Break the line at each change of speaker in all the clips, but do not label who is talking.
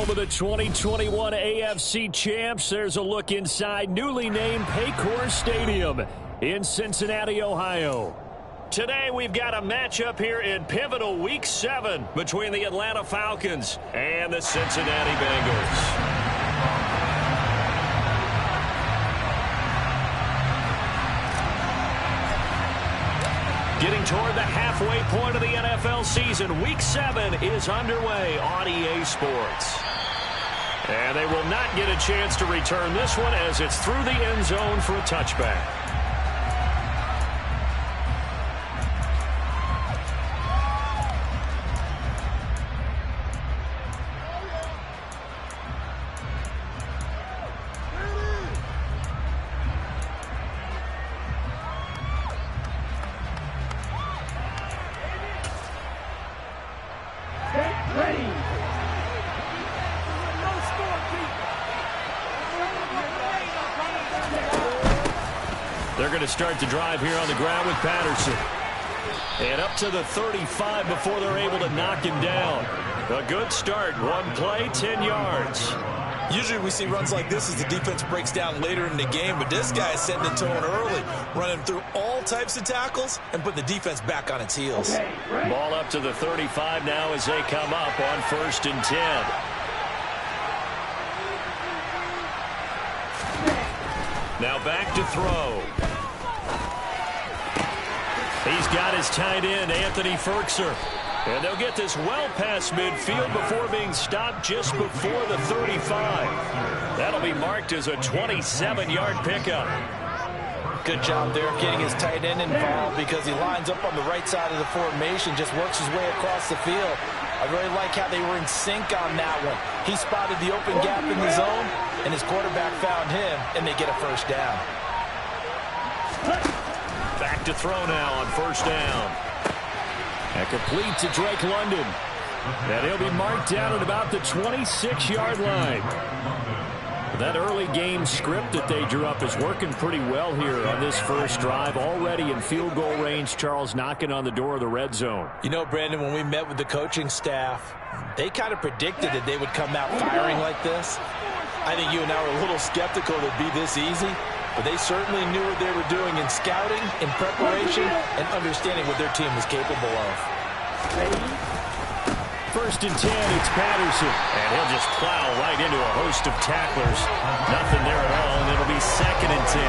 Home of the 2021 AFC Champs. There's a look inside newly named Paycor Stadium in Cincinnati, Ohio. Today we've got a matchup here in pivotal Week 7 between the Atlanta Falcons and the Cincinnati Bengals. Getting toward the halfway point of the NFL season, Week 7 is underway on EA Sports. And they will not get a chance to return this one as it's through the end zone for a touchback. They're going to start the drive here on the ground with Patterson. And up to the 35 before they're able to knock him down. A good start. One play, 10 yards.
Usually we see runs like this as the defense breaks down later in the game, but this guy is setting the tone early, running through all types of tackles and putting the defense back on its heels.
Ball up to the 35 now as they come up on 1st and 10. Now back to throw. He's got his tight end, Anthony Ferkser. And they'll get this well past midfield before being stopped just before the 35. That'll be marked as a 27-yard pickup.
Good job there getting his tight end involved because he lines up on the right side of the formation, just works his way across the field. I really like how they were in sync on that one. He spotted the open gap in the zone, and his quarterback found him, and they get a first down.
Back to throw now on 1st down. And complete to Drake London. And he'll be marked down at about the 26-yard line. That early game script that they drew up is working pretty well here on this first drive. Already in field goal range, Charles knocking on the door of the red zone.
You know, Brandon, when we met with the coaching staff, they kind of predicted that they would come out firing like this. I think you and I were a little skeptical it'd be this easy, but they certainly knew what they were doing in scouting, in preparation, and understanding what their team was capable of.
1st and 10, it's Patterson. And he'll just plow right into a host of tacklers. Nothing there at all, and it'll be 2nd and 10.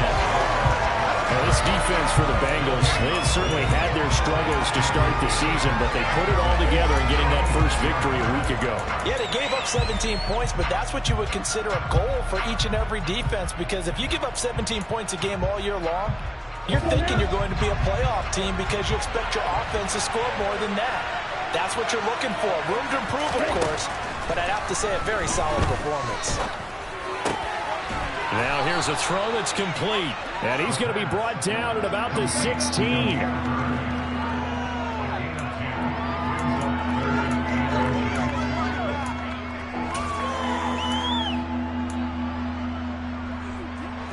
Now, this defense for the Bengals, they have certainly had their struggles to start the season, but they put it all together in getting that first victory a week ago.
Yeah, they gave up 17 points, but that's what you would consider a goal for each and every defense, because if you give up 17 points a game all year long, you're thinking you're going to be a playoff team because you expect your offense to score more than that. That's what you're looking for. Room to improve, of course, but I'd have to say a very solid performance.
Now here's a throw that's complete, and he's going to be brought down at about the 16.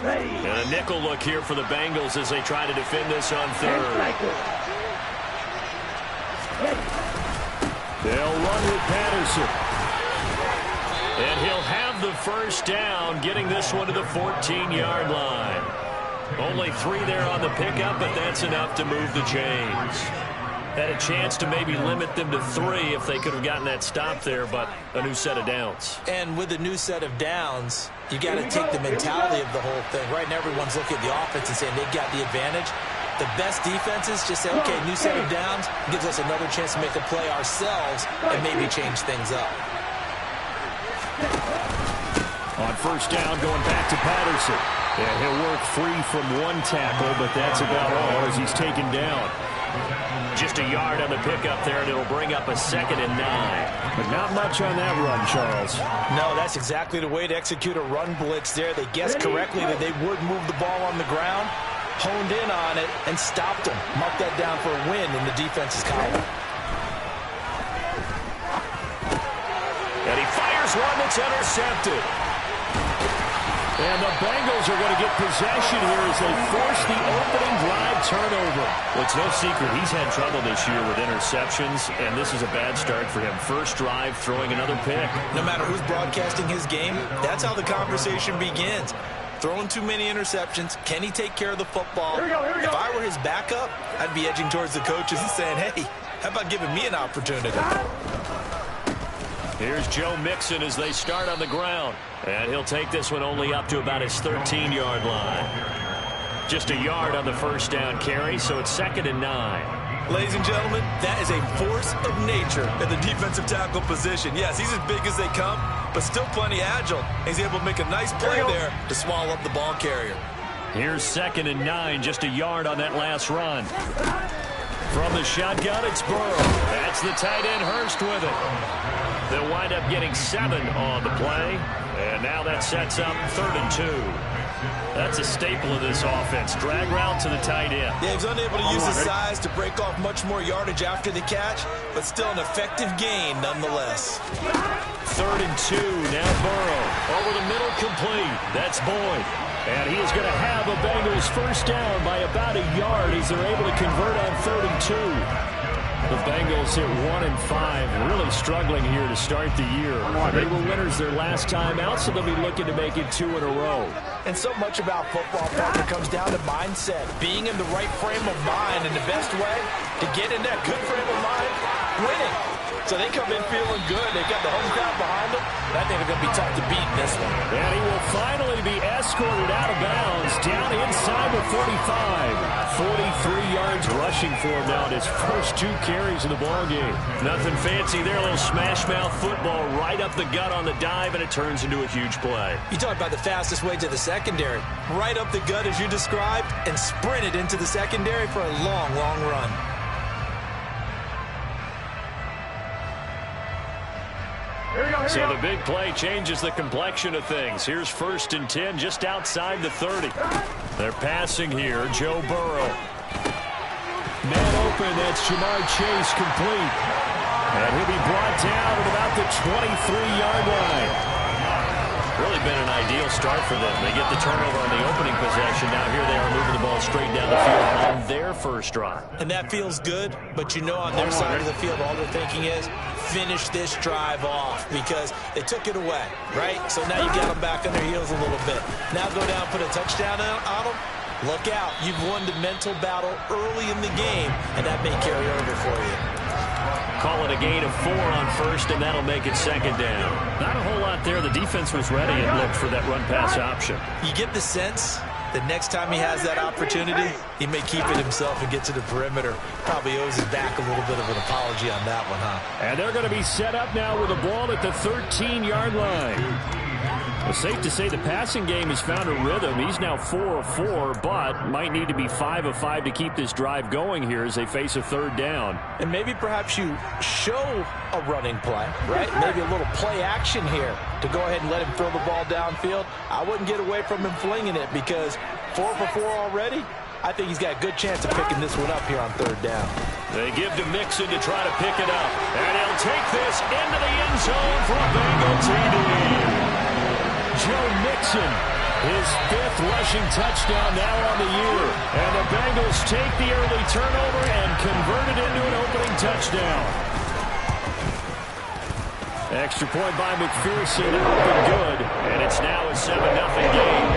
And a nickel look here for the Bengals as they try to defend this on 3rd. They'll run with Patterson. And he'll have the first down, getting this one to the 14-yard line. Only 3 there on the pickup, but that's enough to move the chains. Had a chance to maybe limit them to 3 if they could have gotten that stop there, but a new set of downs.
And with a new set of downs, you got to take the mentality of the whole thing. Right now, everyone's looking at the offense and saying they've got the advantage. The best defenses just say, okay, new set of downs, gives us another chance to make a play ourselves and maybe change things up.
On 1st down, going back to Patterson. And he'll work free from 1 tackle, but that's about all as he's taken down. Just a yard on the pickup there, and it'll bring up a 2nd and 9. But not much on that run, Charles.
No, that's exactly the way to execute a run blitz there. They guessed correctly that they would move the ball on the ground, honed in on it, and stopped him. Mark that down for a win in the defense's column.
And he fires one that's intercepted. And the Bengals are going to get possession here as they force the opening drive turnover. Well, it's no secret he's had trouble this year with interceptions, and this is a bad start for him. First drive, throwing another pick.
No matter who's broadcasting his game, that's how the conversation begins. Throwing too many interceptions. Can he take care of the football? Here we go. If I were his backup, I'd be edging towards the coaches and saying, hey, how about giving me an opportunity?
Here's Joe Mixon as they start on the ground. And he'll take this one only up to about his 13-yard line. Just a yard on the first down carry, so it's 2nd and 9.
Ladies and gentlemen, that is a force of nature at the defensive tackle position. Yes, he's as big as they come, but still plenty agile. He's able to make a nice play there to swallow up the ball carrier.
Here's 2nd and 9, just a yard on that last run. From the shotgun, it's Burrow. That's the tight end, Hurst, with it. They'll wind up getting 7 on the play, and now that sets up 3rd and 2. That's a staple of this offense. Drag route to the tight end.
Yeah, he's unable to use his size to break off much more yardage after the catch, but still an effective gain nonetheless.
3rd and 2, now Burrow. Over the middle, complete. That's Boyd. And he is going to have a Bengals first down by about a yard as they're able to convert on 3rd and 2. The Bengals hit 1-5, really struggling here to start the year. They were winners their last time out, so they'll be looking to make it 2 in a row.
And so much about football, Parker, comes down to mindset. Being in the right frame of mind, and the best way to get in that good frame of mind, winning. So they come in feeling good. They've got the home crowd behind them. I think they're going to be tough to beat in this one.
And he will finally be escorted out of bounds down inside the 45. 43 yards rushing for him now in his first 2 carries of the ballgame. Nothing fancy there. A little smash mouth football right up the gut on the dive, and it turns into a huge play.
You talk about the fastest way to the secondary. Right up the gut as you described, and sprinted into the secondary for a long, long run.
So the big play changes the complexion of things. Here's 1st and 10 just outside the 30. They're passing here. Joe Burrow. Man open. That's Jamar Chase, complete. And he'll be brought down at about the 23-yard line. Really been an ideal start for them. They get the turnover on the opening possession. Now here they are moving the ball straight down the field on their first drive.
And that feels good, but you know on their side of the field all they're thinking is finish this drive off because they took it away, right? So now you got them back on their heels a little bit. Now go down, put a touchdown on them. Look out. You've won the mental battle early in the game, and that may carry over for you.
Call it a gain of 4 on first, and that'll make it 2nd down. Not a whole lot there. The defense was ready and looked for that run-pass option.
You get the sense that next time he has that opportunity, he may keep it himself and get to the perimeter. Probably owes his back a little bit of an apology on that one, huh?
And they're going to be set up now with the ball at the 13-yard line. It's safe to say the passing game has found a rhythm. He's now 4 of 4, but might need to be 5 of 5 to keep this drive going here as they face a 3rd down.
And maybe perhaps you show a running play, right? Maybe a little play action here to go ahead and let him throw the ball downfield. I wouldn't get away from him flinging it because 4 for 4 already. I think he's got a good chance of picking this one up here on 3rd down.
They give to Mixon to try to pick it up. And he'll take this into the end zone for a Bengal TD. Joe Mixon, his 5th rushing touchdown now on the year. And the Bengals take the early turnover and convert it into an opening touchdown. Extra point by McPherson, open good. And it's now a 7-0 game.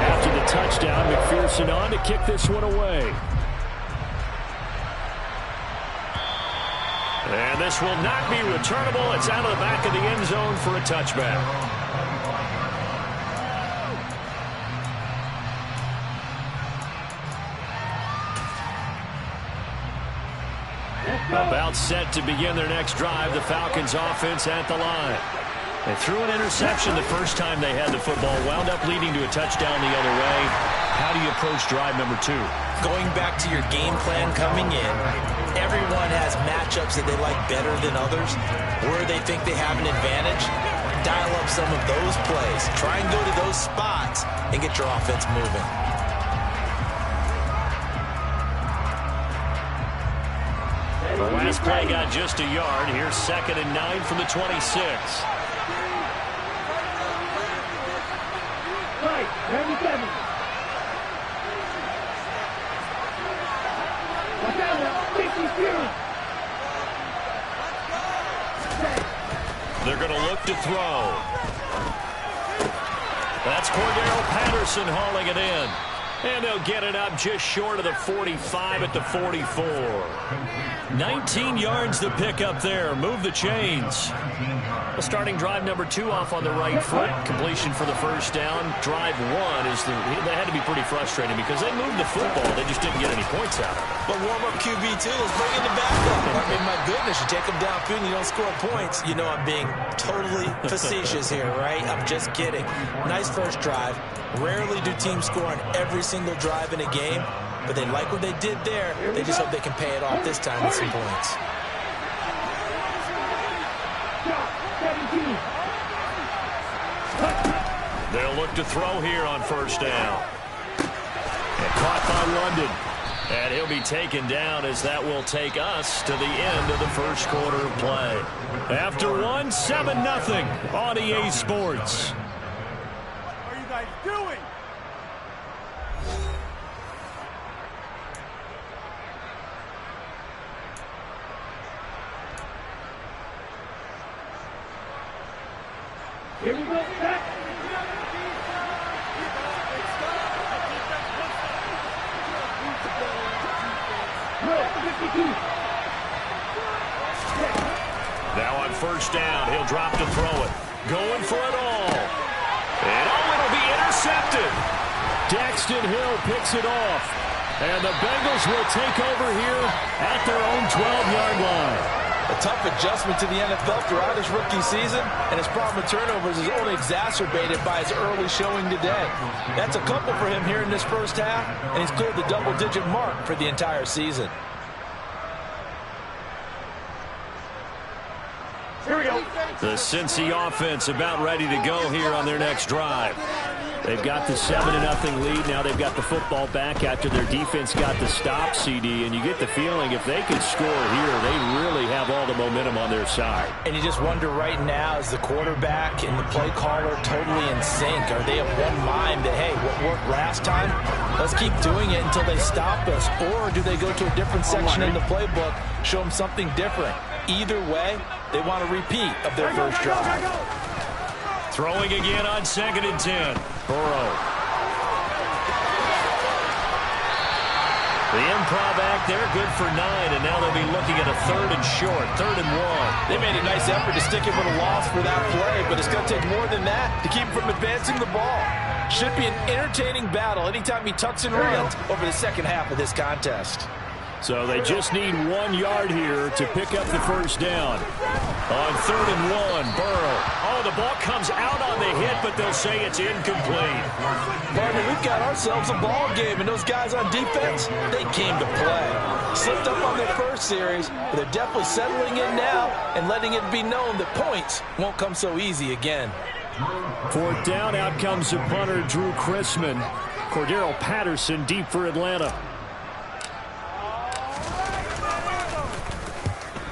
After the touchdown, McPherson on to kick this one away. And this will not be returnable. It's out of the back of the end zone for a touchback. About set to begin their next drive. The Falcons offense at the line. They threw an interception the first time they had the football. Wound up leading to a touchdown the other way. How do you approach drive number 2?
Going back to your game plan coming in, everyone has matchups that they like better than others, where they think they have an advantage. Dial up some of those plays. Try and go to those spots and get your offense moving.
The last play got just a yard. Here's 2nd and 9 from the 26. They're going to look to throw. That's Cordero Patterson hauling it in. And they'll get it up just short of the 45 at the 44. 19 yards to pick up there. Move the chains. Well, starting drive number 2 off on the right foot. Completion for the first down. Drive 1 is they had to be pretty frustrating because they moved the football. They just didn't get any points out of it.
But warm-up QB2 is bringing the backup. I mean, my goodness, you take them downfield and you don't score points. You know I'm being totally facetious here, right? I'm just kidding. Nice first drive. Rarely do teams score on every single drive in a game, but they like what they did there. They just hope they can pay it off this time with some points.
They'll look to throw here on first down. And caught by London. And he'll be taken down as that will take us to the end of the first quarter of play. After 1, 7-0 on EA Sports.
What are you guys doing? Here we go, back.
Now on first down, he'll drop to throw it. Going for it all. And it'll be intercepted. Daxton Hill picks it off. And the Bengals will take over here at their own 12-yard line.
A tough adjustment to the NFL throughout his rookie season, and his problem with turnovers is only exacerbated by his early showing today. That's a couple for him here in this first half, and he's cleared the double-digit mark for the entire season.
Here we go.
The Cincy offense about ready to go here on their next drive. They've got the 7-0 lead. Now they've got the football back after their defense got the stop, CD. And you get the feeling if they could score here, they really have all the momentum on their side.
And you just wonder right now, is the quarterback and the play caller totally in sync? Are they of one mind that, hey, what worked last time, let's keep doing it until they stop us? Or do they go to a different section in the playbook, show them something different? Either way, they want a repeat of their first drive.
Throwing again on 2nd and 10. Burrow. The improv act there, good for 9, and now they'll be looking at a 3rd and short, 3rd and 1.
They made a nice effort to stick him with a loss for that play, but it's going to take more than that to keep him from advancing the ball. Should be an entertaining battle anytime he tucks and runs over the second half of this contest.
So they just need 1 yard here to pick up the first down. On 3rd and 1, Burrow. Oh, the ball comes out on the hit, but they'll say it's incomplete.
Partner, we've got ourselves a ball game, and those guys on defense, they came to play. Slipped up on their first series, but they're definitely settling in now and letting it be known that points won't come so easy again.
4th down, out comes the punter, Drew Chrisman. Cordero Patterson deep for Atlanta.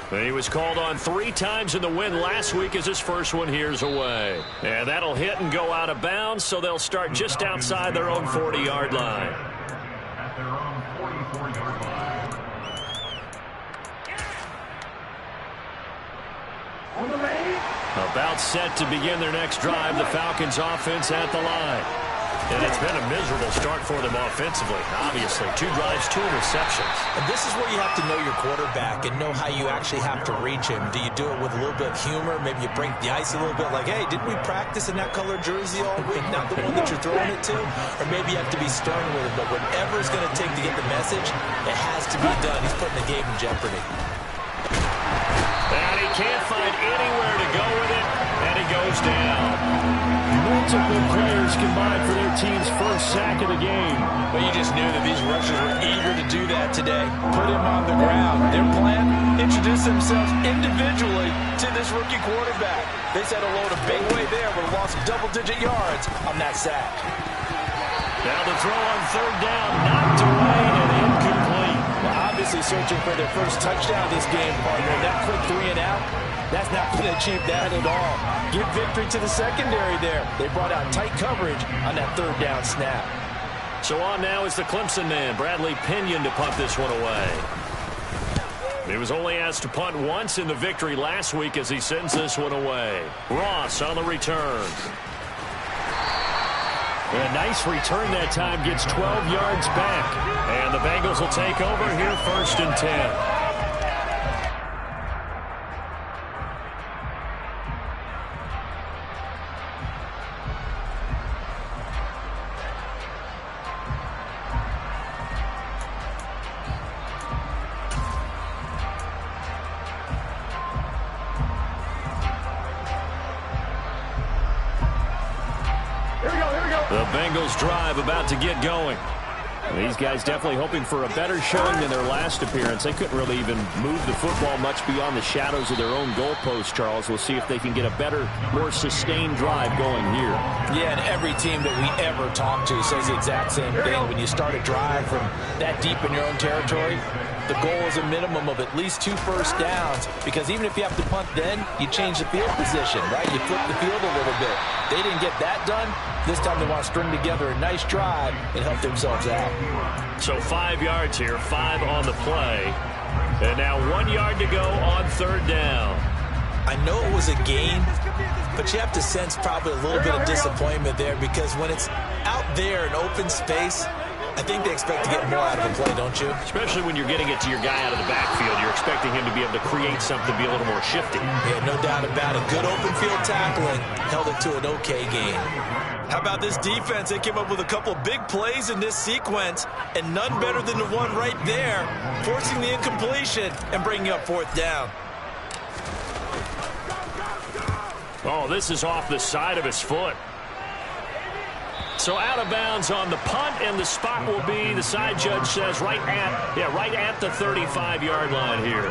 He was called on 3 times in the win last week as his first one here's away. And that'll hit and go out of bounds, so they'll start just outside their own 40-yard line. About set to begin their next drive, the Falcons offense at the line. And it's been a miserable start for them offensively, obviously. 2 drives, 2 interceptions.
And this is where you have to know your quarterback and know how you actually have to reach him. Do you do it with a little bit of humor? Maybe you break the ice a little bit like, hey, didn't we practice in that color jersey all week? Not the one that you're throwing it to? Or maybe you have to be stern with him. But whatever it's going to take to get the message, it has to be done. He's putting the game in jeopardy.
And he can't find anywhere to go with it, and he goes down. Multiple players combined for their team's first sack of the game.
But you just knew that these rushers were eager to do that today. Put him on the ground. Their plan, introduce themselves individually to this rookie quarterback. They set a load a big way there, but lost double-digit yards on that sack.
Now the throw on 3rd down, knocked away and incomplete.
Well, obviously searching for their first touchdown this game, partner. That quick 3 and out, That's not going to achieve that at all. Give victory to the secondary there. They brought out tight coverage on that third down snap.
So on now is the Clemson man, Bradley Pinion, to punt this one away. He was only asked to punt once in the victory last week as he sends this one away. Ross on the return. A nice return that time, gets 12 yards back. And the Bengals will take over here, 1st and 10. The Bengals drive about to get going. These guys definitely hoping for a better showing than their last appearance. They couldn't really even move the football much beyond the shadows of their own goalpost, Charles. We'll see if they can get a better, more sustained drive going here.
Yeah, and every team that we ever talk to says the exact same thing. When you start a drive from that deep in your own territory, the goal is a minimum of at least 2 first downs, because even if you have to punt then, you change the field position, right? You flip the field a little bit. They didn't get that done. This time they want to string together a nice drive and help themselves out.
So 5 yards here, 5 on the play. And now 1 yard to go on 3rd down.
I know it was a gain, but you have to sense probably a little bit of disappointment there, because when it's out there in open space, I think they expect to get more out of the play, don't you?
Especially when you're getting it to your guy out of the backfield. You're expecting him to be able to create something, be a little more shifty.
Yeah, no doubt about it. Good open field tackling held it to an okay gain. How about this defense? They came up with a couple big plays in this sequence, and none better than the one right there, forcing the incompletion and bringing up 4th down.
Oh, this is off the side of his foot. So out of bounds on the punt, and the spot will be, the side judge says, right at the 35-yard line here.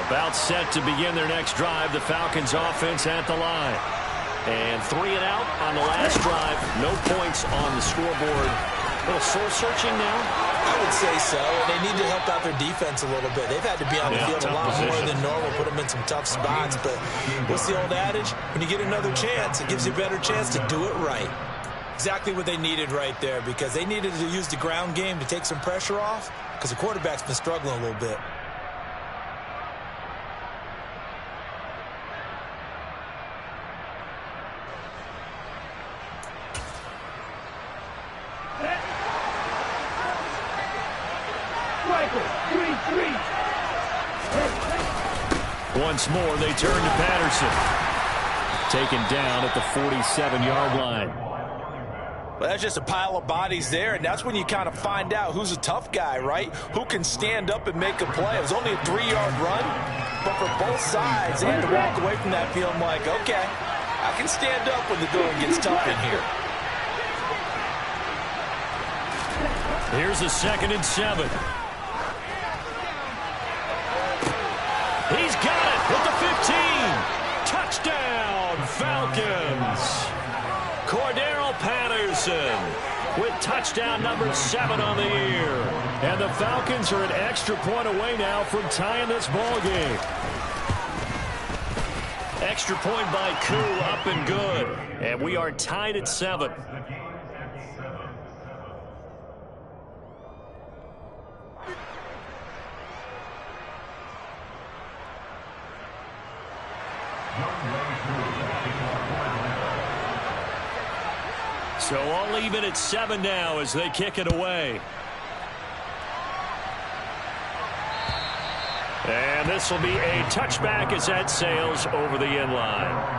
About set to begin their next drive, the Falcons offense at the line. And 3 and out on the last drive. No points on the scoreboard. A little soul-searching now?
I would say so, and they need to help out their defense a little bit. They've had to be on the field a lot more than normal, put them in some tough spots. But what's the old adage? When you get another chance, it gives you a better chance to do it right. Exactly what they needed right there, because they needed to use the ground game to take some pressure off, because the quarterback's been struggling a little bit.
Once more, they turn to Patterson. Taken down at the 47-yard line.
Well, that's just a pile of bodies there, and that's when you kind of find out who's a tough guy, right? Who can stand up and make a play. It was only a 3-yard run, but for both sides, they had to walk away from that field like, okay, I can stand up when the going gets tough in here.
Here's a 2nd and 7. He's got it with the 15. Touchdown, Falcons. Cordero Patterson with touchdown number 7 on the year. And the Falcons are an extra point away now from tying this ball game. Extra point by Koo, up and good. And we are tied at 7. So all even at 7 now as they kick it away. And this will be a touchback as that sails over the end line.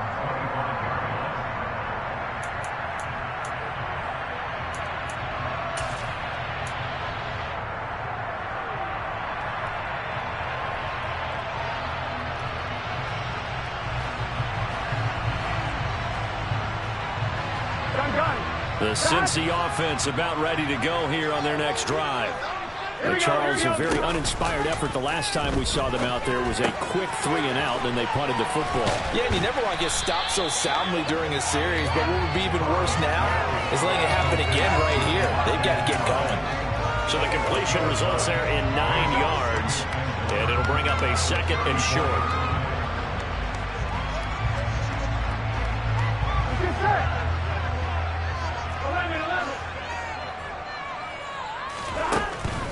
The Cincy offense about ready to go here on their next drive. And Charles, a very uninspired effort. The last time we saw them out there was a quick 3-and-out, then they punted the football.
Yeah, and you never want to get stopped so soundly during a series, but what would be even worse now is letting it happen again right here. They've got to get going.
So the completion results there in 9 yards, and it'll bring up a 2nd and short.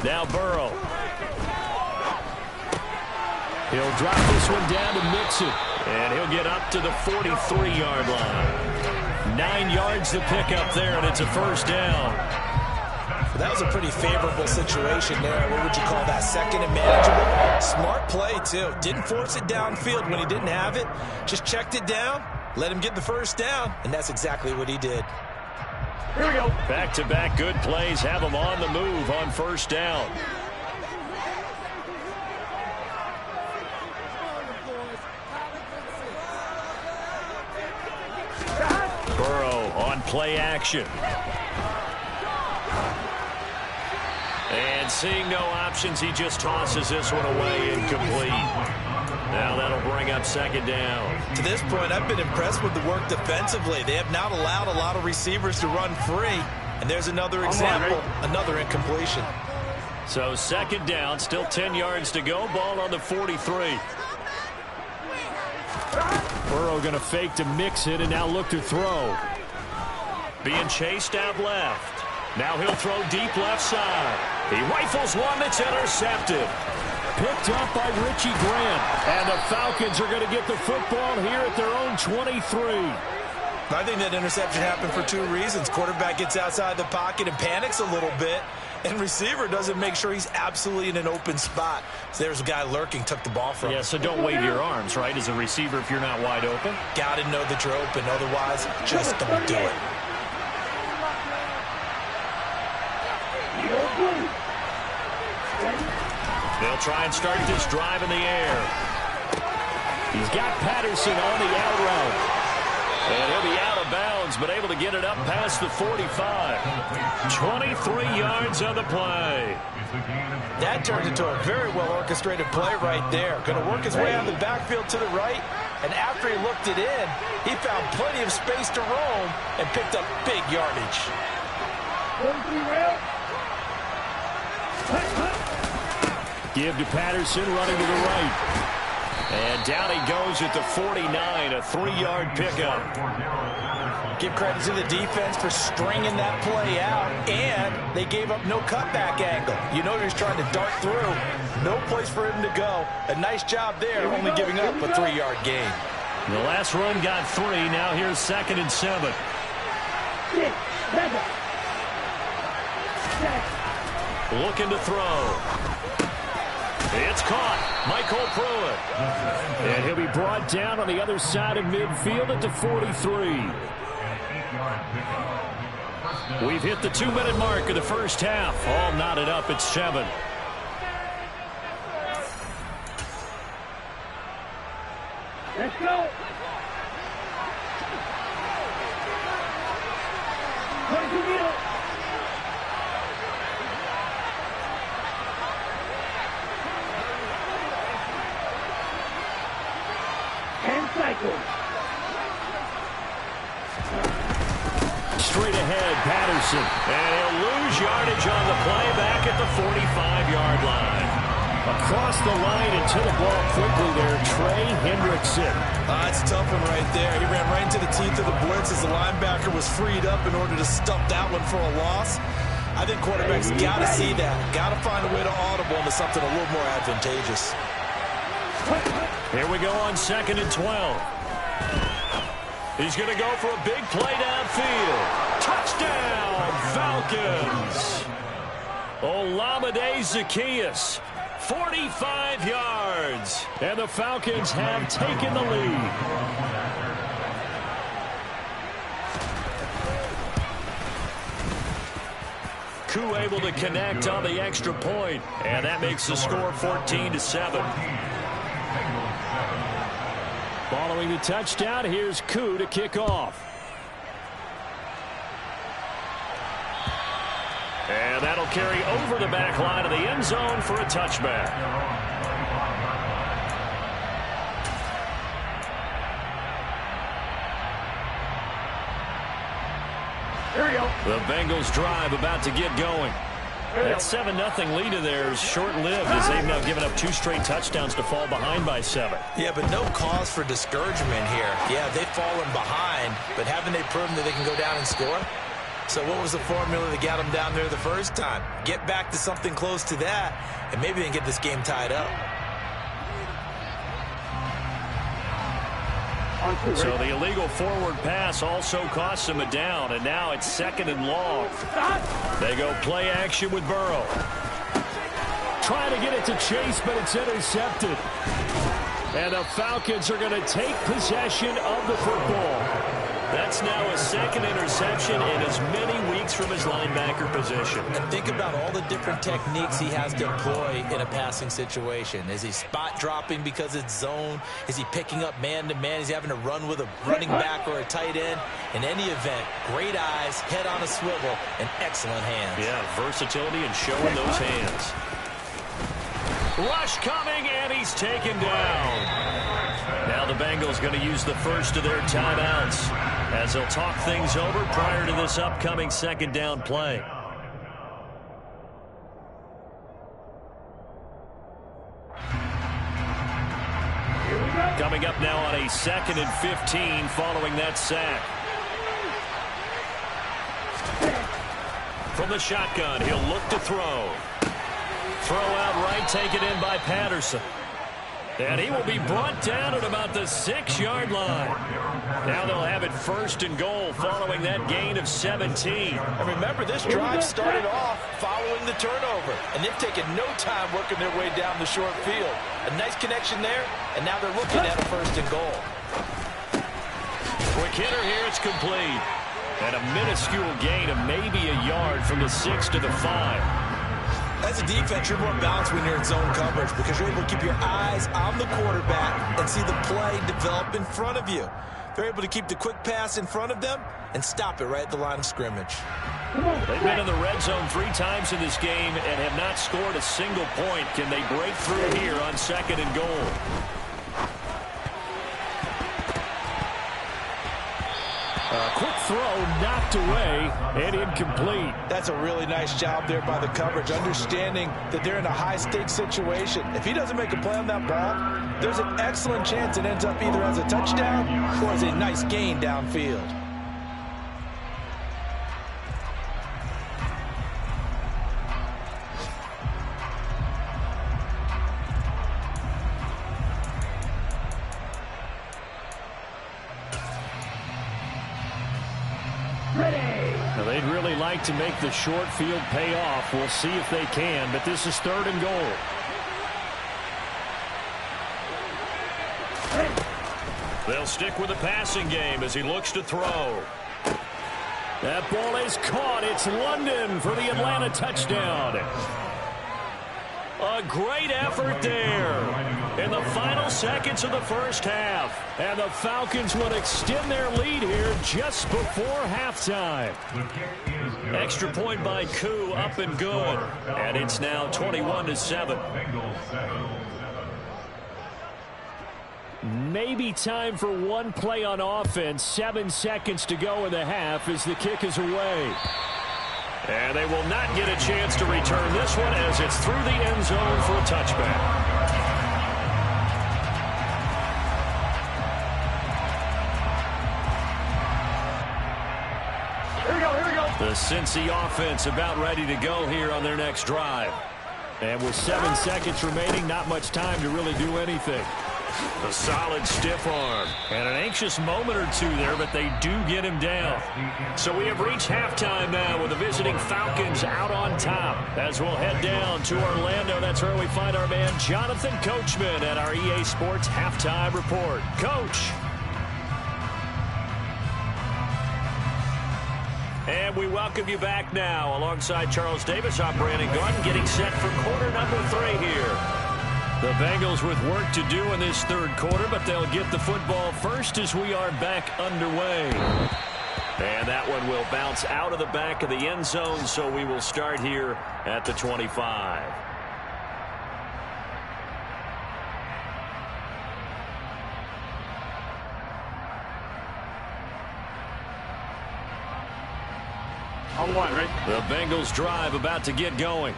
Now Burrow. He'll drop this one down to Mixon. And he'll get up to the 43-yard line. 9 yards to pick up there, and it's a 1st down.
That was a pretty favorable situation there. What would you call that? 2nd and manageable. Smart play, too. Didn't force it downfield when he didn't have it. Just checked it down, let him get the 1st down, and that's exactly what he did.
Here we go. Back-to-back good plays have him on the move on 1st down. Burrow on play action. And seeing no options, he just tosses this one away incomplete. Now that'll bring up 2nd down.
To this point, I've been impressed with the work defensively. They have not allowed a lot of receivers to run free. And there's another example, another incompletion.
So 2nd down, still 10 yards to go. Ball on the 43. Burrow going to fake to mix it and now look to throw. Being chased out left. Now he'll throw deep left side. He rifles one that's intercepted. Picked up by Richie Grant. And the Falcons are going to get the football here at their own 23.
I think that interception happened for 2 reasons. Quarterback gets outside the pocket and panics a little bit. And receiver doesn't make sure he's absolutely in an open spot. So there's a guy lurking, took the ball from him.
Yeah, so don't wave your arms, right, as a receiver if you're not wide open.
Got to know that you're open. Otherwise, just don't do it.
They'll try and start this drive in the air. He's got Patterson on the out route. And he'll be out of bounds, but able to get it up past the 45. 23 yards on the play.
That turned into a very well-orchestrated play right there. Going to work his way out of the backfield to the right. And after he looked it in, he found plenty of space to roam and picked up big yardage.
Give to Patterson, running to the right. And down he goes at the 49, a 3-yard pickup.
Give credit to the defense for stringing that play out, and they gave up no cutback angle. You know he's trying to dart through. No place for him to go. A nice job there, only giving up a 3-yard gain.
The last run got 3. Now here's 2nd and 7. Looking to throw. It's caught. Michael Pruitt. And he'll be brought down on the other side of midfield at the 43. We've hit the 2-minute mark of the first half. All knotted up at 7.
Let's go.
Straight ahead, Patterson. And he'll lose yardage on the play back at the 45-yard line. Across the line and to the ball quickly there, Trey Hendrickson.
That's a tough one right there. He ran right into the teeth of the blitz as the linebacker was freed up in order to stuff that one for a loss. I think quarterbacks got to see that. Got to find a way to audible into something a little more advantageous.
Here we go on 2nd and 12. He's going to go for a big play downfield. Touchdown, Falcons. Olamide Zaccheaus, 45 yards. And the Falcons have taken the lead. Koo able to connect on the extra point. And that makes the score 14-7. Following the touchdown, here's Koo to kick off. And And that'll carry over the back line of the end zone for a touchback.
Here we go.
The Bengals drive about to get going. That 7-0 lead of theirs short-lived as they've now given up 2 straight touchdowns to fall behind by 7.
Yeah, but no cause for discouragement here. Yeah, they've fallen behind, but haven't they proven that they can go down and score? So what was the formula that got them down there the first time? Get back to something close to that, and maybe they can get this game tied up.
So the illegal forward pass also costs him a down, and now it's 2nd and long. They go play action with Burrow. Trying to get it to Chase, but it's intercepted. And the Falcons are going to take possession of the football. That's now a 2nd interception in as many weeks from his linebacker position.
And think about all the different techniques he has to employ in a passing situation. Is he spot dropping because it's zone? Is he picking up man-to-man? Is he having to run with a running back or a tight end? In any event, great eyes, head on a swivel, and excellent hands.
Yeah, versatility and showing those hands. Rush coming, and he's taken down. Now the Bengals going to use the first of their timeouts as they'll talk things over prior to this upcoming 2nd down play. Coming up now on a 2nd and 15 following that sack. From the shotgun, he'll look to throw. Throw out right, taken in by Patterson. And he will be brought down at about the 6-yard line. Now they'll have it 1st and goal following that gain of 17.
And remember, this drive started off following the turnover. And they've taken no time working their way down the short field. A nice connection there, and now they're looking at a 1st and goal.
Quick hitter here, it's complete. And a minuscule gain of maybe a yard from the 6 to the 5.
As a defense, you're more balanced when you're in zone coverage because you're able to keep your eyes on the quarterback and see the play develop in front of you. They're able to keep the quick pass in front of them and stop it right at the line of scrimmage.
They've been in the red zone 3 times in this game and have not scored a single point. Can they break through here on 2nd and goal? Quick throw knocked away and incomplete.
That's a really nice job there by the coverage, understanding that they're in a high-stakes situation. If he doesn't make a play on that ball, there's an excellent chance it ends up either as a touchdown or as a nice gain downfield.
Now they'd really like to make the short field pay off. We'll see if they can, but this is 3rd and goal. They'll stick with the passing game as he looks to throw. That ball is caught. It's London for the Atlanta touchdown. A great effort there in the final seconds of the first half. And the Falcons will extend their lead here just before halftime. Extra point by Koo, up and good. And it's now 21-7. Maybe time for one play on offense. 7 seconds to go in the half as the kick is away. And they will not get a chance to return this one as it's through the end zone for a touchback.
Here we go.
The Cincy offense about ready to go here on their next drive. And with 7 seconds remaining, not much time to really do anything. A solid stiff arm. And an anxious moment or two there, but they do get him down. So we have reached halftime now with the visiting Falcons out on top. As we'll head down to Orlando, that's where we find our man Jonathan Coachman at our EA Sports Halftime Report. Coach. And we welcome you back now. Alongside Charles Davis, I'm Brandon Gordon, getting set for quarter number 3 here. The Bengals with work to do in this 3rd quarter, but they'll get the football first as we are back underway. And that one will bounce out of the back of the end zone, so we will start here at the 25.
On one, right?
The Bengals drive about to get going.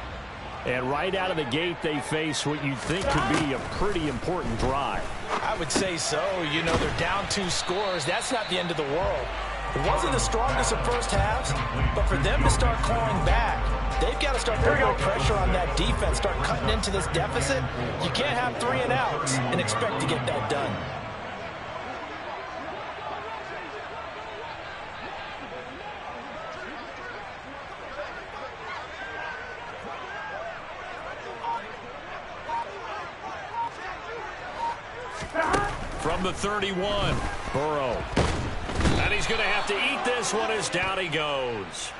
And right out of the gate, they face what you'd think could be a pretty important drive.
I would say so. You know, they're down 2 scores. That's not the end of the world. It wasn't the strongest of first halves, but for them to start clawing back, they've got to start putting more pressure on that defense, start cutting into this deficit. You can't have 3 and outs and expect to get that done.
From the 31, Burrow. And he's going to have to eat this one as down he goes.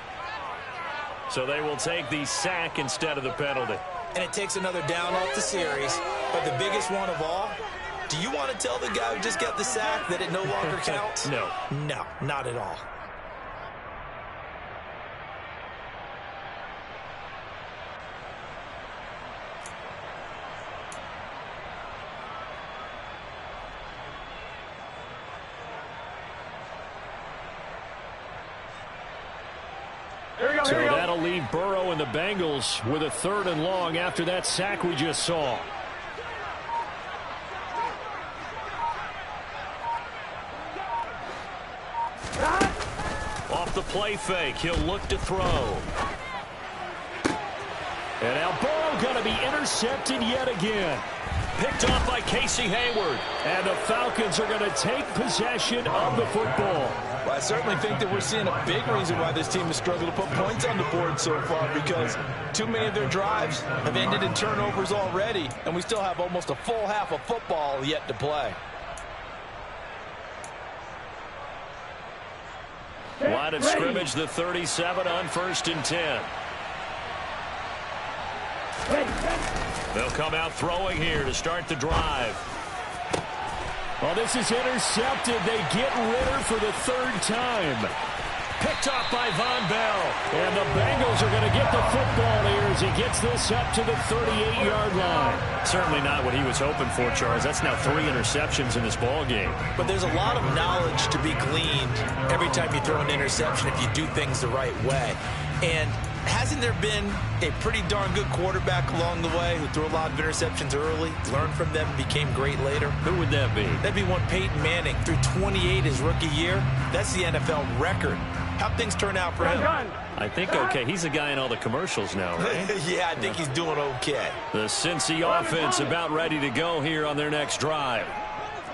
So they will take the sack instead of the penalty.
And it takes another down off the series. But the biggest one of all, do you want to tell the guy who just got the sack that it no longer counts?
No.
No, not at all.
So that'll leave Burrow and the Bengals with a 3rd and long after that sack we just saw. Off the play fake, he'll look to throw. And now Burrow going to be intercepted yet again. Picked off by Casey Hayward. And the Falcons are going to take possession of the football.
Well, I certainly think that we're seeing a big reason why this team has struggled to put points on the board so far, because too many of their drives have ended in turnovers already, and we still have almost a full half of football yet to play.
Line of scrimmage, the 37 on 1st and 10. They'll come out throwing here to start the drive.
Well, this is intercepted. They get Ritter for the 3rd time.
Picked off by Von Bell.
And the Bengals are going to get the football here as he gets this up to the 38-yard line.
Certainly not what he was hoping for, Charles. That's now 3 interceptions in this ball game.
But there's a lot of knowledge to be gleaned every time you throw an interception if you do things the right way. And hasn't there been a pretty darn good quarterback along the way who threw a lot of interceptions early, learned from them, and became great later?
Who would that be?
That'd be one Peyton Manning. Threw 28 his rookie year. That's the NFL record. How'd things turn out for him?
I think okay. He's a guy in all the commercials now, right?
Yeah, I think he's doing okay.
The Cincy offense about ready to go here on their next drive.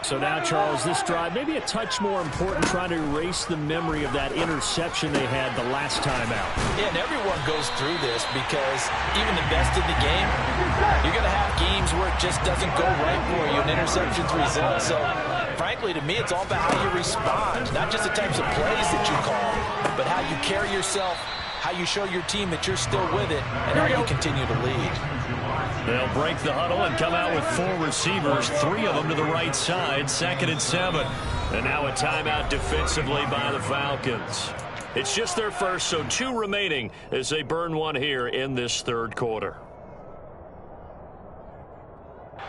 So now, Charles, this drive maybe a touch more important, trying to erase the memory of that interception they had the last time out.
Yeah, and everyone goes through this because even the best in the game, you're going to have games where it just doesn't go right for you, and interceptions result. So, frankly, to me, it's all about how you respond, not just the types of plays that you call, but how you carry yourself, how you show your team that you're still with it, and how you continue to lead.
They'll break the huddle and come out with 4 receivers, 3 of them to the right side, 2nd and 7. And now a timeout defensively by the Falcons. It's just their first, so 2 remaining as they burn one here in this 3rd quarter.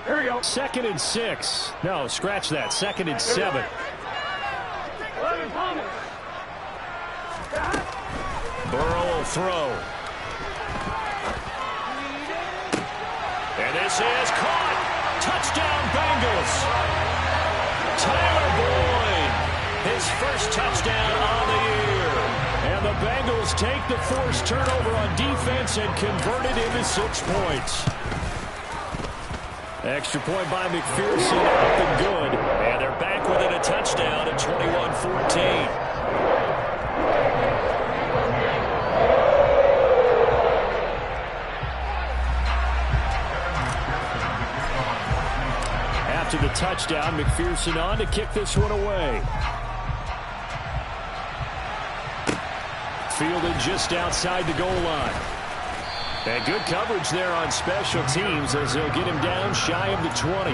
Here we go. 2nd and 6. No, scratch that. 2nd and 7.
Burrow will throw. And this is caught. Touchdown, Bengals. Tyler Boyd, his first touchdown on the year.
And the Bengals take the forced turnover on defense and convert it into 6 points. Extra point by McPherson, up and good.
And they're back within a touchdown at 21-14.
After the touchdown, McPherson on to kick this one away. Fielded just outside the goal line. And good coverage there on special teams as they'll get him down shy of the 20.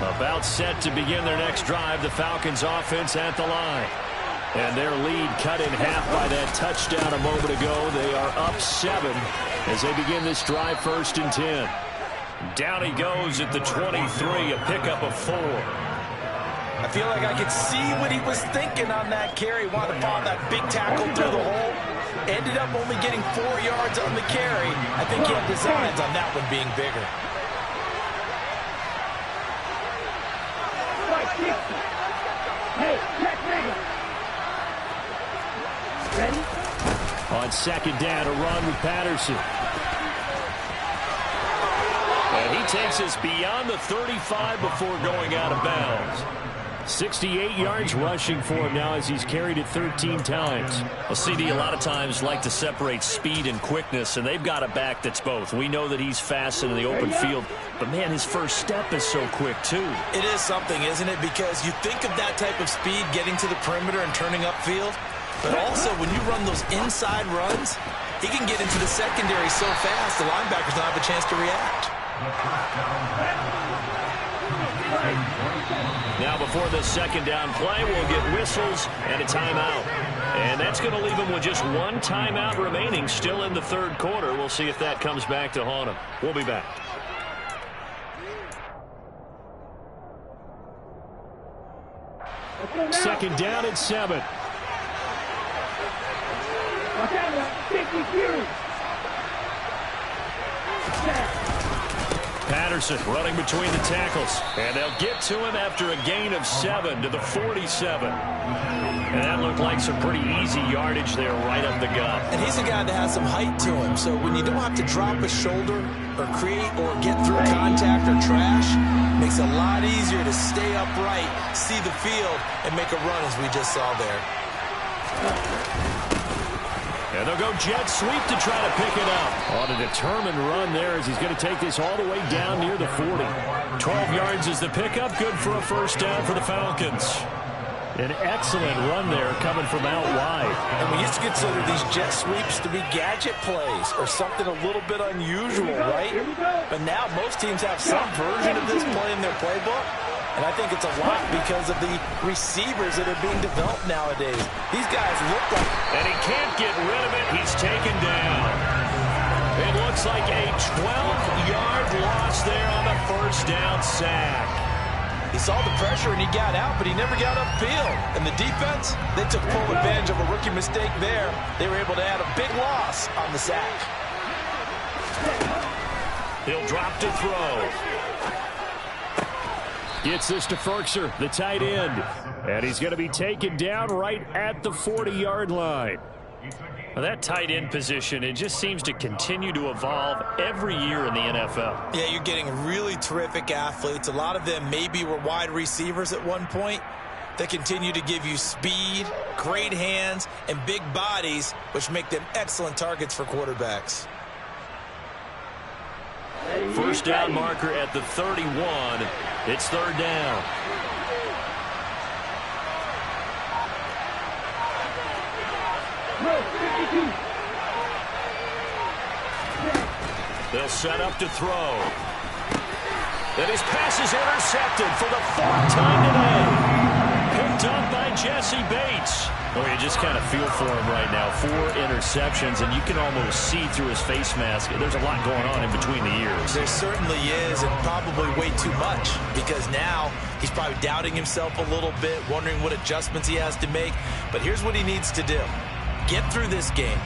A
About set to begin their next drive, the Falcons offense at the line. And their lead cut in half by that touchdown a moment ago. They are up 7 as they begin this drive, 1st and 10. Down he goes at the 23, a pickup of 4.
I feel like I could see what he was thinking on that carry. Wanted to follow that big tackle through the hole. Ended up only getting 4 yards on the carry. I think he had designs on that one being bigger.
On 2nd down, a run with Patterson.
And he takes us beyond the 35 before going out of bounds.
68 yards rushing for him now as he's carried it 13 times.
Well, CD a lot of times like to separate speed and quickness, and they've got a back that's both. We know that he's fast in the open field, but, man, his first step is so quick, too.
It is something, isn't it? Because you think of that type of speed getting to the perimeter and turning upfield, but also when you run those inside runs, he can get into the secondary so fast the linebackers don't have a chance to react.
Now before the 2nd down play, we'll get whistles and a timeout. And that's going to leave him with just 1 timeout remaining still in the 3rd quarter. We'll see if that comes back to haunt him. We'll be back.
Second down and 7.
Patterson running between the tackles. And they'll get to him after a gain of 7 to the 47. And that looked like some pretty easy yardage there right up the gut.
And he's a guy that has some height to him. So when you don't have to drop a shoulder or create or get through contact or trash, it makes it a lot easier to stay upright, see the field, and make a run as we just saw there.
And they'll go jet sweep to try to pick it up.
On a determined run there as he's going to take this all the way down near the 40.
12 yards is the pickup. Good for a 1st down for the Falcons.
An excellent run there coming from out wide.
And we used to consider these jet sweeps to be gadget plays or something a little bit unusual, right? But now most teams have some version of this play in their playbook. And I think it's a lot because of the receivers that are being developed nowadays. These guys look like...
And he can't get rid of it. He's taken down. It looks like a 12-yard loss there on the 1st down sack.
He saw the pressure and he got out, but he never got upfield. And the defense, they took full advantage of a rookie mistake there. They were able to add a big loss on the sack.
He'll drop to throw.
Gets this to Ferkser, the tight end. And he's going to be taken down right at the 40-yard line.
Well, that tight end position, it just seems to continue to evolve every year in the NFL.
Yeah, you're getting really terrific athletes. A lot of them maybe were wide receivers at one point. They continue to give you speed, great hands, and big bodies, which make them excellent targets for quarterbacks.
1st down marker at the 31. It's 3rd down. They'll set up to throw. And his pass is intercepted for the 4th time today. Picked up by Jesse Bates. Oh, you just kind of feel for him right now. 4 interceptions, and you can almost see through his face mask. There's a lot going on in between the ears.
There certainly is, and probably way too much, because now he's probably doubting himself a little bit, wondering what adjustments he has to make. But here's what he needs to do. Get through this game.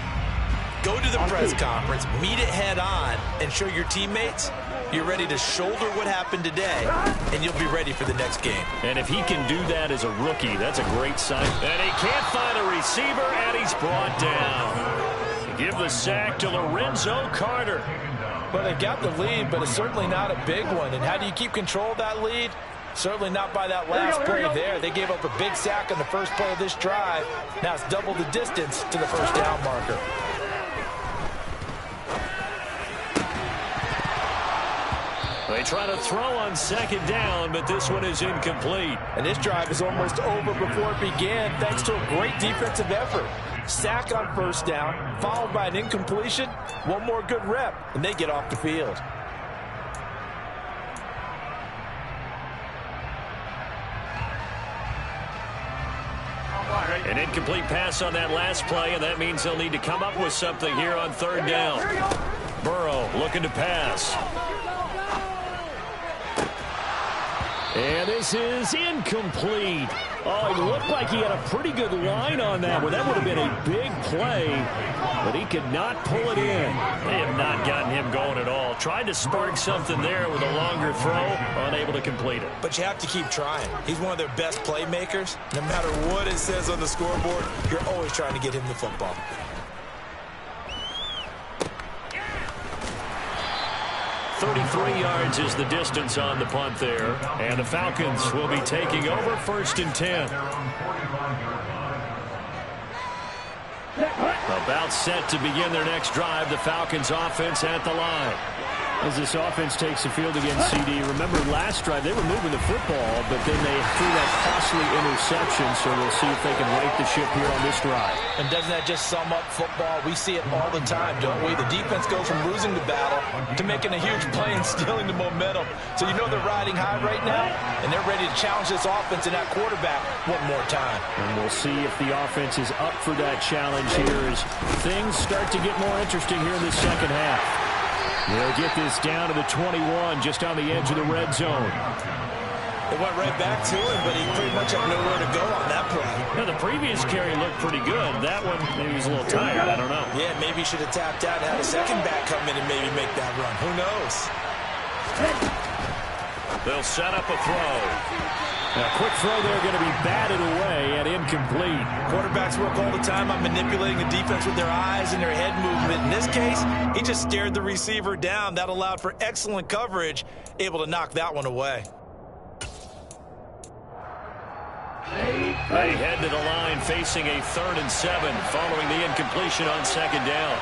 Go to the press conference, meet it head on, and show your teammates you're ready to shoulder what happened today, and you'll be ready for the next game.
And if he can do that as a rookie, that's a great sign. And he can't find a receiver, and he's brought down. Give the sack to Lorenzo Carter.
Well, they got the lead, but it's certainly not a big one. And how do you keep control of that lead? Certainly not by that last play there. They gave up a big sack on the first play of this drive. Now it's double the distance to the 1st down marker.
They try to throw on 2nd down, but this one is incomplete.
And this drive is almost over before it began, thanks to a great defensive effort. Sack on 1st down, followed by an incompletion. One more good rep, and they get off the field.
incomplete pass on that last play, and that means they'll need to come up with something here on third down. Burrow looking to pass. And this is incomplete. Oh, it looked like he had a pretty good line on that one. That would have been a big play, but he could not pull it in. They have not gotten him going at all. Tried to spark something there with a longer throw, unable to complete it.
But you have to keep trying. He's one of their best playmakers. No matter what it says on the scoreboard, you're always trying to get him the football.
33 yards is the distance on the punt there. And the Falcons will be taking over 1st and 10. About set to begin their next drive. The Falcons offense at the line.
As this offense takes the field against CD, remember last drive they were moving the football, but then they threw that costly interception, so we'll see if they can right the ship here on this drive.
And doesn't that just sum up football? We see it all the time, don't we? The defense goes from losing the battle to making a huge play and stealing the momentum. So you know they're riding high right now, and they're ready to challenge this offense and that quarterback one more time.
And we'll see if the offense is up for that challenge here as things start to get more interesting here in the second half. They'll get this down to the 21, just on the edge of the red zone.
It went right back to him, but he pretty much had nowhere to go on that play.
Now, the previous carry looked pretty good. That one, maybe he was a little tired. I don't know.
Yeah, maybe he should have tapped out and had a second back come in and maybe make that run. Who knows?
They'll set up a throw.
A quick throw there going to be batted away and incomplete.
Quarterbacks work all the time on manipulating the defense with their eyes and their head movement. In this case, he just stared the receiver down. That allowed for excellent coverage, able to knock that one away.
They head to the line facing a 3rd and 7 following the incompletion on 2nd down.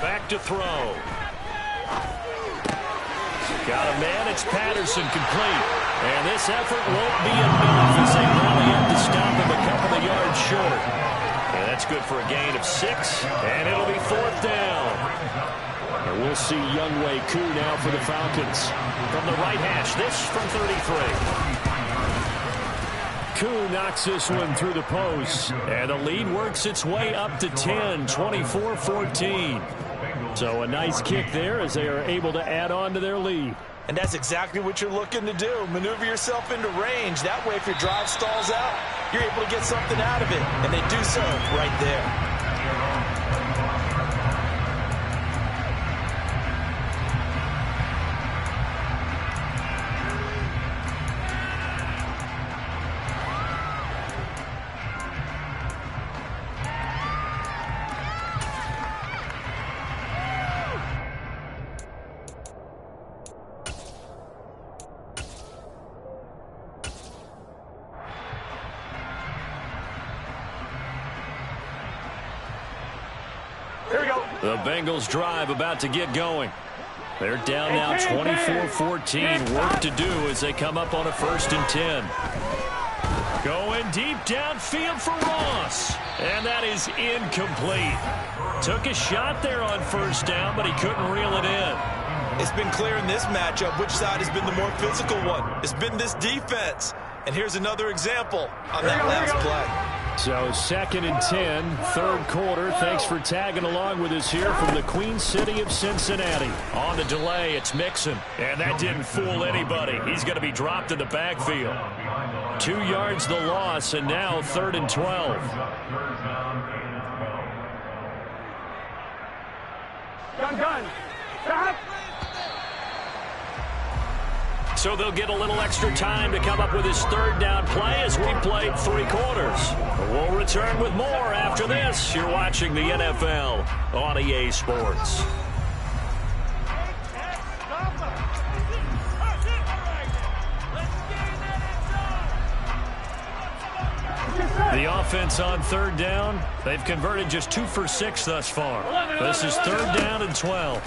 Back to throw. Got a man. It's Patterson complete. And this effort won't be enough as they really have to stop him a couple of yards short. And that's good for a gain of 6. And it'll be 4th down.
And we'll see Younghoe Koo now for the Falcons.
From the right hash, this from 33.
Koo knocks this one through the post.
And the lead works its way up to 10, 24-14.
So a nice kick there as they are able to add on to their lead.
And that's exactly what you're looking to do. Maneuver yourself into range. That way, if your drive stalls out, you're able to get something out of it. And they do so right there.
The Bengals drive about to get going. They're down now 24-14. Work to do as they come up on a 1st and 10. Going deep downfield for Ross. And that is incomplete. Took a shot there on 1st down, but he couldn't reel it in.
It's been clear in this matchup which side has been the more physical one. It's been this defense. And here's another example on that last play.
So 2nd and 10, 3rd quarter. Thanks for tagging along with us here from the Queen City of Cincinnati.
On the delay, it's Mixon. And that didn't fool anybody. He's going to be dropped in the backfield. 2 yards the loss, and now 3rd and 12.
Gun. Stop.
So they'll get a little extra time to come up with his 3rd down play as we played 3 quarters. We'll return with more after this. You're watching the NFL on EA Sports. The offense on 3rd down, they've converted just 2 for 6 thus far. This is 3rd down and 12.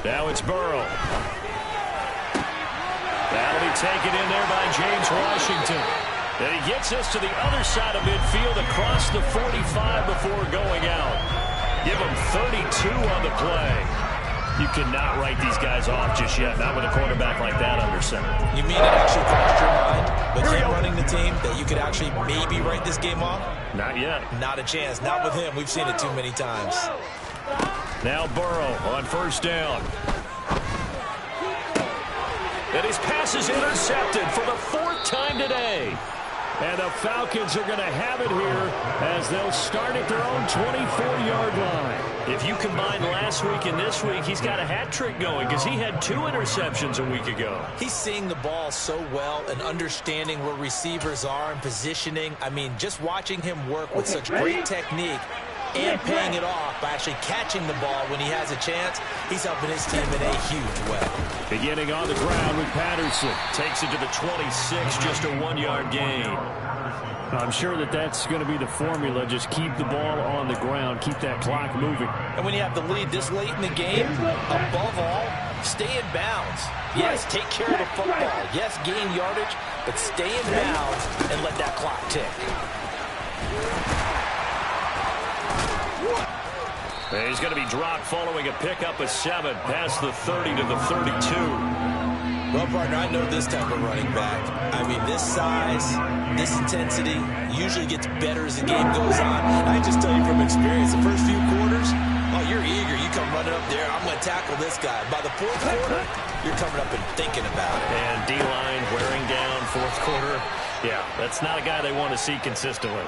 Now it's Burrow. That'll be taken in there by James Washington. And he gets us to the other side of midfield across the 45 before going out. Give him 32 on the play. You cannot write these guys off just yet, not with a quarterback like that under center.
You mean it actually crossed your mind, with him running the team, that you could actually maybe write this game off?
Not yet.
Not a chance. Not with him. We've seen it too many times.
Now Burrow on first down. And his pass is intercepted for the 4th time today. And the Falcons are going to have it here as they'll start at their own 24-yard line. If you combine last week and this week, he's got a hat trick going because he had 2 interceptions a week ago.
He's seeing the ball so well and understanding where receivers are and positioning. I mean, just watching him work with such great technique and paying it off by actually catching the ball when he has a chance, he's helping his team in a huge way.
Beginning on the ground with Patterson. Takes it to the 26, just a 1-yard gain. I'm sure that's going to be the formula. Just keep the ball on the ground. Keep that clock moving.
And when you have the lead this late in the game, above all, stay in bounds. Yes, take care of the football. Yes, gain yardage, but stay in bounds and let that clock tick.
And he's going to be dropped following a pickup of 7 past the 30 to the 32.
Well, partner, I know this type of running back. I mean, this size, this intensity usually gets better as the game goes on. I just tell you from experience, the first few quarters, oh, you're eager. You come running up there, I'm going to tackle this guy. By the 4th quarter, you're coming up and thinking about it.
And D-line wearing down 4th quarter. Yeah, that's not a guy they want to see consistently.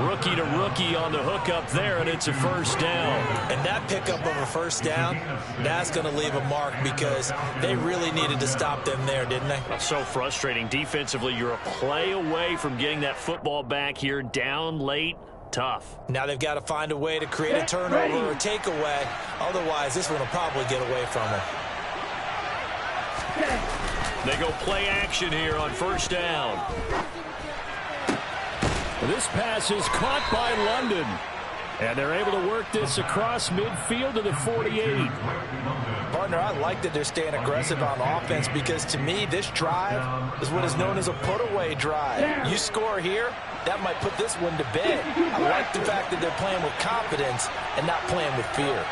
Rookie to rookie on the hookup there, and it's a first down.
And that pickup of a first down, that's going to leave a mark because they really needed to stop them there, didn't they?
So frustrating. Defensively, you're a play away from getting that football back here down late. Tough.
Now they've got to find a way to create a turnover or takeaway. Otherwise, this one will probably get away from them.
They go play action here on first down.
This pass is caught by London. And they're able to work this across midfield to the 48.
Partner, I like that they're staying aggressive on offense because to me, this drive is what is known as a put-away drive. You score here, that might put this one to bed. I like the fact that they're playing with confidence and not playing with fear.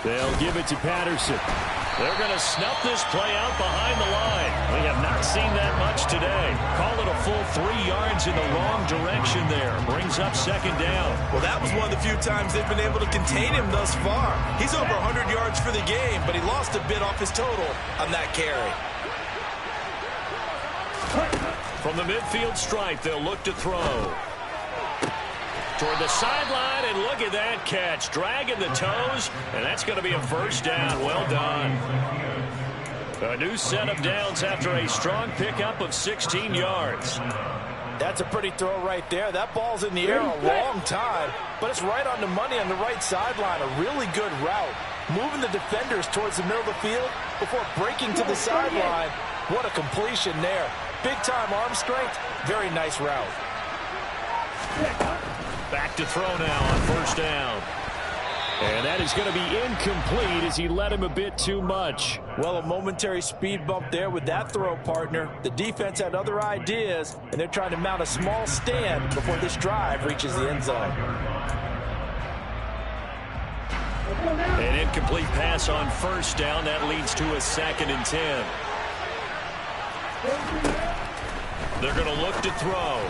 They'll give it to Patterson.
They're going to snuff this play out behind the line. We have not seen that much today. Call it a full 3 yards in the wrong direction there. Brings up second down.
Well, that was one of the few times they've been able to contain him thus far. He's over 100 yards for the game, but he lost a bit off his total on that carry.
From the midfield stripe, they'll look to throw. Toward the sideline, and look at that catch. Dragging the toes, and that's going to be a first down. Well done. A new set of downs after a strong pickup of 16 yards.
That's a pretty throw right there. That ball's in the air a long time, but it's right on the money on the right sideline. A really good route. Moving the defenders towards the middle of the field before breaking to the sideline. What a completion there. Big-time arm strength. Very nice route.
Back to throw now on first down.
And that is going to be incomplete as he led him a bit too much.
Well, a momentary speed bump there with that throw, partner. The defense had other ideas, and they're trying to mount a small stand before this drive reaches the end zone.
An incomplete pass on first down. That leads to a 2nd and 10. They're going to look to throw.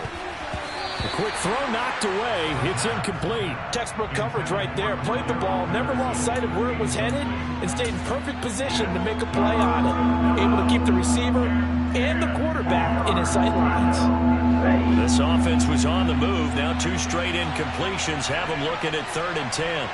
A quick throw knocked away. It's incomplete.
Textbook coverage right there. Played the ball, never lost sight of where it was headed, and stayed in perfect position to make a play on it. Able to keep the receiver and the quarterback in his sight lines.
This offense was on the move. Now 2 straight incompletions have them looking at 3rd and 10.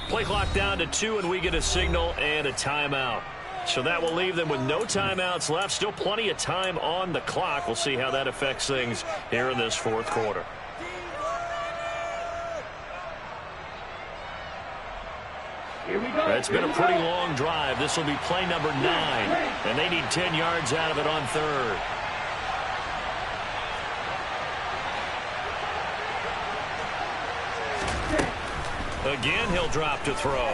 Play clock down to 2, and we get a signal and a timeout. So that will leave them with no timeouts left. Still plenty of time on the clock. We'll see how that affects things here in this 4th quarter. It's been a pretty long drive. This will be play number 9, and they need 10 yards out of it on third. Again, he'll drop to throw.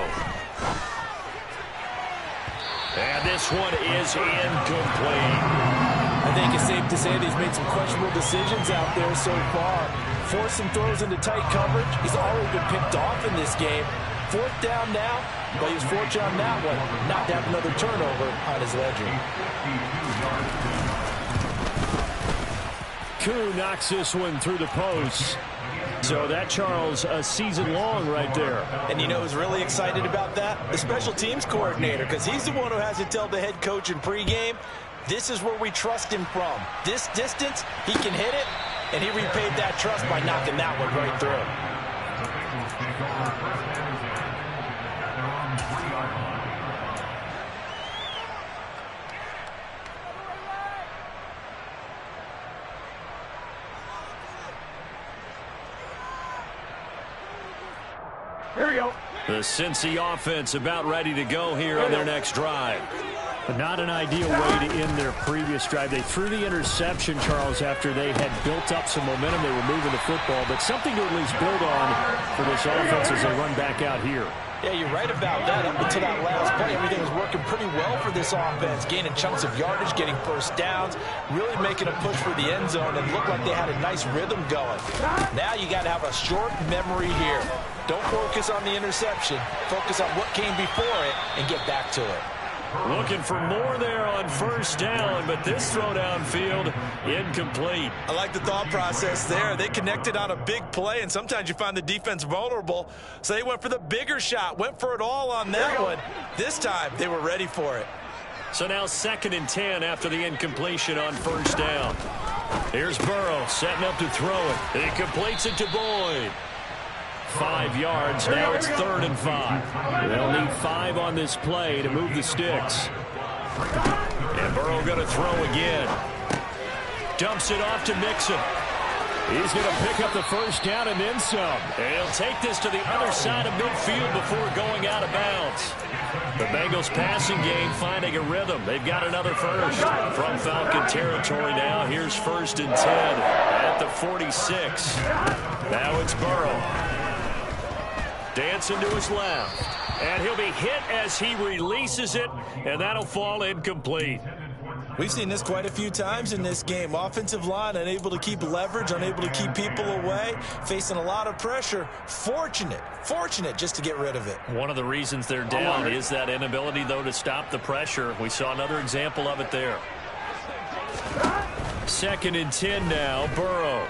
And this one is incomplete.
I think it's safe to say that he's made some questionable decisions out there so far. Forcing throws into tight coverage. He's already been picked off in this game. 4th down now, but he was fortunate on that one not to have another turnover on his ledger.
Koo knocks this one through the post. So that, Charles, a season long right there.
And you know who's really excited about that? The special teams coordinator, because he's the one who has to tell the head coach in pregame, this is where we trust him from. This distance, he can hit it, and he repaid that trust by knocking that one right through.
Here we go.
The Cincy offense about ready to go here on their next drive.
But not an ideal way to end their previous drive. They threw the interception, Charles, after they had built up some momentum. They were moving the football, but something to at least build on for this offense as they run back out here.
Yeah, you're right about that. Up until that last play, everything was working pretty well for this offense, gaining chunks of yardage, getting first downs, really making a push for the end zone, and looked like they had a nice rhythm going. Now you got to have a short memory here. Don't focus on the interception. Focus on what came before it and get back to it.
Looking for more there on first down, but this throw downfield incomplete.
I like the thought process there. They connected on a big play, and sometimes you find the defense vulnerable. So they went for the bigger shot, went for it all on that one. This time, they were ready for it.
So now 2nd and 10 after the incompletion on first down. Here's Burrow setting up to throw it. He completes it to Boyd. 5 yards. Now it's 3rd and 5. They'll need 5 on this play to move the sticks. And Burrow going to throw again. Dumps it off to Mixon. He's going to pick up the first down and then some. And he'll take this to the other side of midfield before going out of bounds. The Bengals passing game finding a rhythm. They've got another first. From Falcon territory now, here's 1st and 10 at the 46. Now it's Burrow. Dancing to his left. And he'll be hit as he releases it, and that'll fall incomplete.
We've seen this quite a few times in this game. Offensive line unable to keep leverage, unable to keep people away, facing a lot of pressure. Fortunate just to get rid of it.
One of the reasons they're down is that inability, though, to stop the pressure. We saw another example of it there. 2nd and 10 now, Burrow.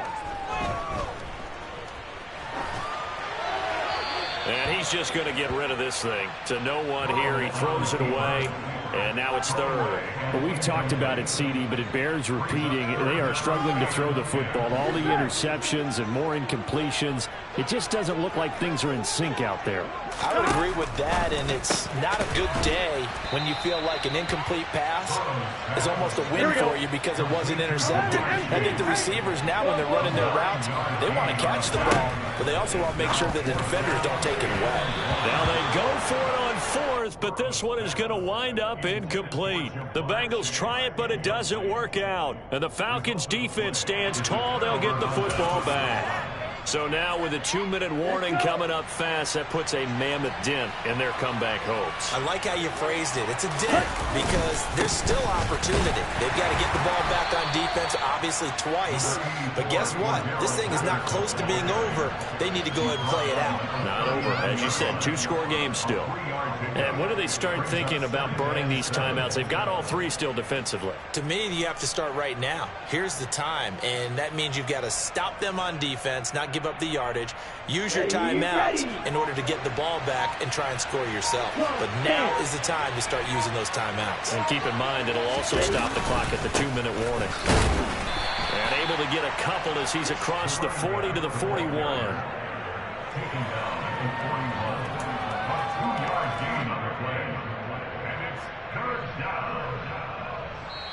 And he's just going to get rid of this thing. To no one here. He throws it away. And now it's 3rd.
Well, we've talked about it, CD, but it bears repeating. They are struggling to throw the football. All the interceptions and more incompletions. It just doesn't look like things are in sync out there.
I would agree with that, and it's not a good day when you feel like an incomplete pass is almost a win for you because it wasn't intercepted. I think the receivers now, when they're running their routes, they want to catch the ball, but they also want to make sure that the defenders don't take it away.
Now they go for it on 4th, but this one is going to wind up incomplete. The Bengals try it, but it doesn't work out. And the Falcons defense stands tall. They'll get the football back. So now with a 2-minute warning coming up fast, that puts a mammoth dent in their comeback hopes.
I like how you phrased it. It's a dent because there's still opportunity. They've got to get the ball back on defense, obviously twice. But guess what? This thing is not close to being over. They need to go ahead and play it out.
Not over. As you said, 2-score game still. And when do they start thinking about burning these timeouts? They've got all 3 still defensively.
To me, you have to start right now. Here's the time, and that means you've got to stop them on defense, not give up the yardage, use your timeouts in order to get the ball back and try and score yourself. But now is the time to start using those timeouts.
And keep in mind, it'll also stop the clock at the 2-minute warning. And able to get a couple as he's across the 40 to the 41.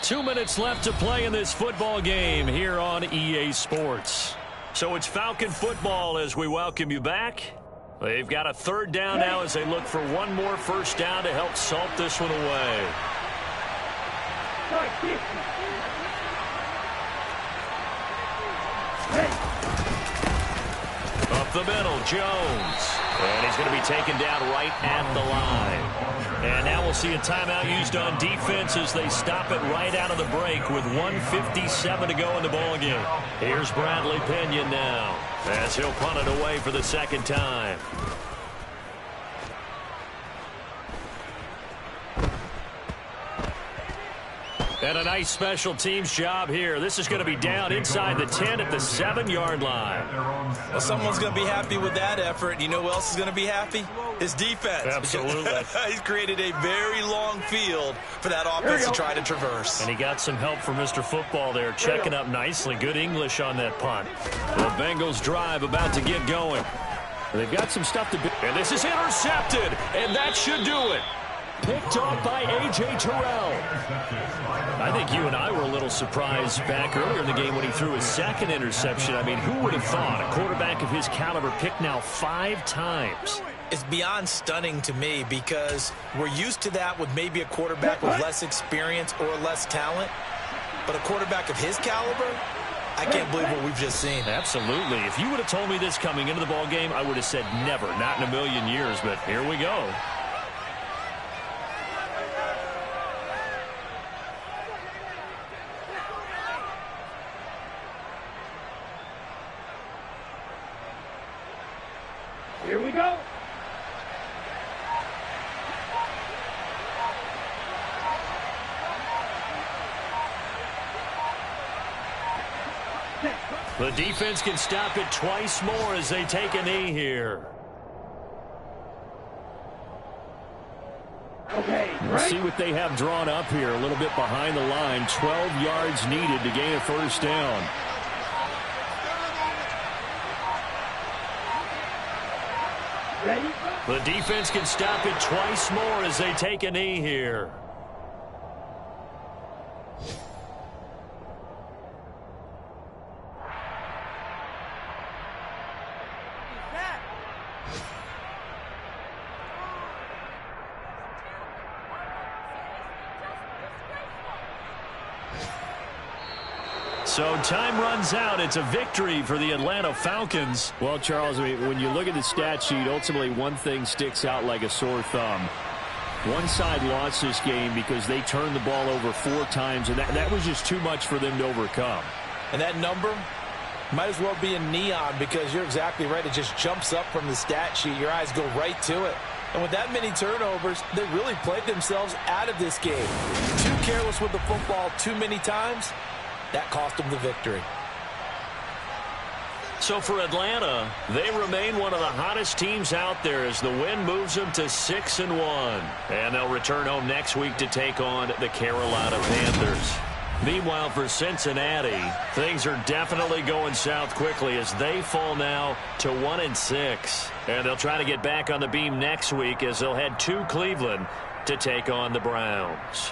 2 minutes left to play in this football game here on EA Sports. So it's Falcon football as we welcome you back. They've got a third down now as they look for one more first down to help salt this one away. Up the middle, Jones. And he's going to be taken down right at the line. And now we'll see a timeout used on defense as they stop it right out of the break with 1:57 to go in the ballgame. Here's Bradley Pinion now as he'll punt it away for the second time. And a nice special teams job here. This is going to be down inside the 10 at the 7-yard line.
Well, someone's going to be happy with that effort. You know who else is going to be happy? His defense.
Absolutely.
He's created a very long field for that offense to try to traverse.
And he got some help from Mr. Football there, checking up nicely. Good English on that punt. The Bengals drive about to get going.
They've got some stuff to do.
And this is intercepted, and that should do it.
Picked off by A.J. Terrell.
I think you and I were a little surprised back earlier in the game when he threw his second interception. I mean, who would have thought a quarterback of his caliber picked now 5 times?
It's beyond stunning to me because we're used to that with maybe a quarterback with less experience or less talent. But a quarterback of his caliber, I can't believe what we've just seen.
Absolutely. If you would have told me this coming into the ball game, I would have said never, not in a million years. But here we go.
Here we go.
The defense can stop it twice more as they take a knee here.
Okay,
Let's see what they have drawn up here. A little bit behind the line. 12 yards needed to gain a first down.
Ready?
The defense can stop it twice more as they take a knee here. So time runs out. It's a victory for the Atlanta Falcons.
Well, Charles, I mean, when you look at the stat sheet, ultimately one thing sticks out like a sore thumb. One side lost this game because they turned the ball over 4 times, and that was just too much for them to overcome.
And that number might as well be in neon because you're exactly right. It just jumps up from the stat sheet. Your eyes go right to it. And with that many turnovers, they really played themselves out of this game. Too careless with the football too many times. That cost them the victory.
So for Atlanta, they remain one of the hottest teams out there as the win moves them to 6-1. And they'll return home next week to take on the Carolina Panthers. Meanwhile, for Cincinnati, things are definitely going south quickly as they fall now to 1-6. And they'll try to get back on the beam next week as they'll head to Cleveland to take on the Browns.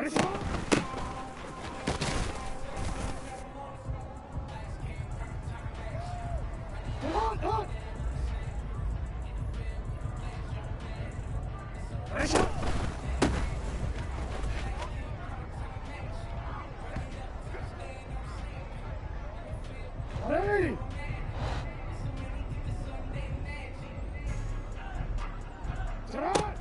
Ready? Ta-da!